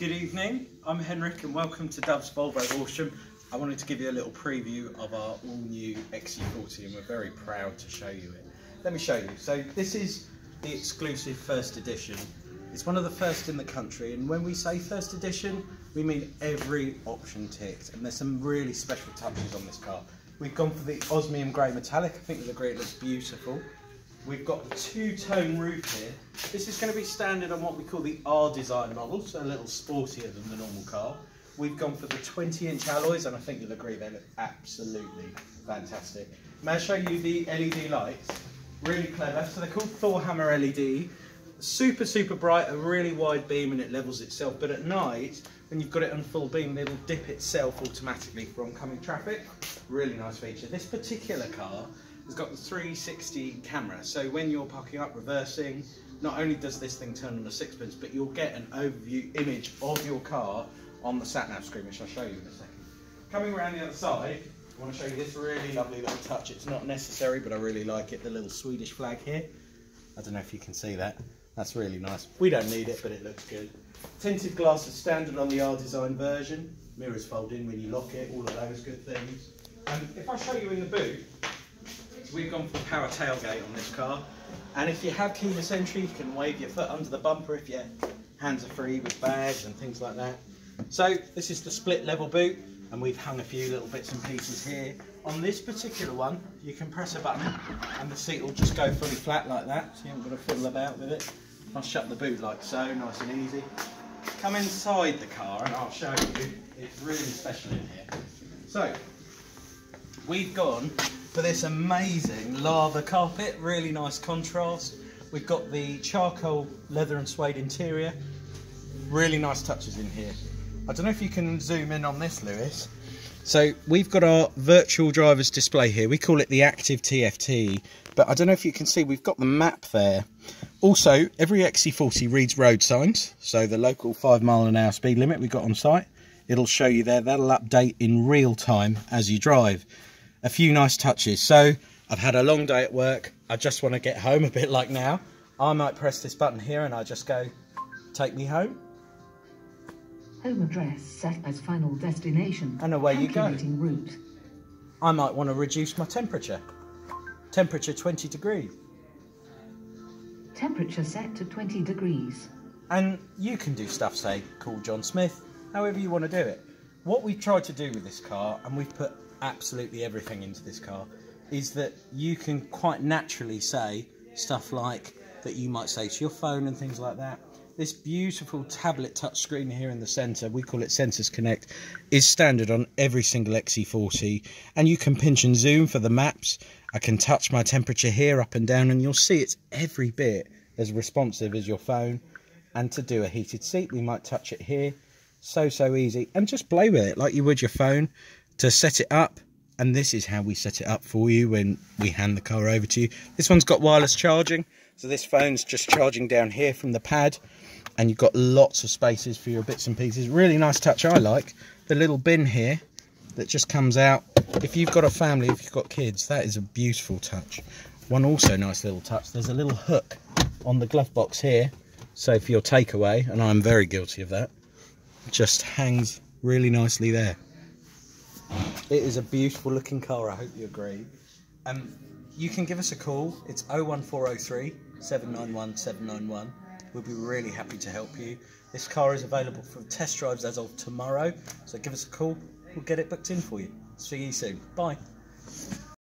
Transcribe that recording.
Good evening, I'm Henrik and welcome to Dove's Volvo Horsham. I wanted to give you a little preview of our all-new XC40 and we're very proud to show you it. Let me show you. So this is the exclusive first edition. It's one of the first in the country, and when we say first edition, we mean every option ticked, and there's some really special touches on this car. We've gone for the osmium grey metallic. I think you'll agree it looks beautiful. We've got the two-tone roof here. This is going to be standard on what we call the R design model, so a little sportier than the normal car. We've gone for the 20-inch alloys, and I think you'll agree they look absolutely fantastic. May I show you the LED lights? Really clever. So they're called Thor Hammer LED. Super bright, a really wide beam, and it levels itself. But at night, when you've got it on full beam, it'll dip itself automatically for oncoming traffic. Really nice feature. This particular car has got the 360 camera, so when you're parking up, reversing, not only does this thing turn on a sixpence, but you'll get an overview image of your car on the sat-nav screen, which I'll show you in a second. Coming around the other side, I want to show you this really lovely little touch. It's not necessary, but I really like it, the little Swedish flag here. I don't know if you can see that. That's really nice. We don't need it, but it looks good. Tinted glass is standard on the R design version. Mirrors fold in when you lock it, all of those good things. If I show you in the boot, we've gone for the power tailgate on this car, and if you have keyless entry, you can wave your foot under the bumper if your hands are free with bags and things like that. So this is the split level boot, and we've hung a few little bits and pieces here. On this particular one, you can press a button and the seat will just go fully flat like that, so you haven't got to fiddle about with it. I'll shut the boot like so, nice and easy. Come inside the car and I'll show you, it's really special in here. So, we've gone for this amazing lava carpet, really nice contrast. We've got the charcoal leather and suede interior, really nice touches in here. I don't know if you can zoom in on this, Lewis. So we've got our virtual driver's display here. We call it the Active TFT, but I don't know if you can see, we've got the map there. Also, every XC40 reads road signs, so the local 5 mph speed limit we've got on site, it'll show you there. That'll update in real time as you drive. A few nice touches. So I've had a long day at work, I just want to get home, a bit like now. I might press this button here and I just go, take me home. Home address set as final destination. And away you go. Route. I might want to reduce my temperature. Temperature 20 degrees. Temperature set to 20 degrees. And you can do stuff, say, call John Smith, however you want to do it. What we've tried to do with this car, and we've put absolutely everything into this car, is that you can quite naturally say stuff like that you might say to your phone and things like that. This beautiful tablet touchscreen here in the centre, we call it Sensors Connect, is standard on every single XC40, and you can pinch and zoom for the maps. I can touch my temperature here up and down, and you'll see it's every bit as responsive as your phone. And to do a heated seat, we might touch it here. So easy, and just play with it like you would your phone to set it up. And this is how we set it up for you when we hand the car over to you. This one's got wireless charging, so this phone's just charging down here from the pad, and you've got lots of spaces for your bits and pieces. Really nice touch. I like the little bin here that just comes out. If you've got a family, if you've got kids, that is a beautiful touch. One also nice little touch, there's a little hook on the glove box here, so for your takeaway, and I'm very guilty of that, just hangs really nicely there. It is a beautiful looking car, I hope you agree. You can give us a call, it's 01403 791 791. We'll be really happy to help you. This car is available for test drives as of tomorrow, so give us a call, we'll get it booked in for you. See you soon, bye.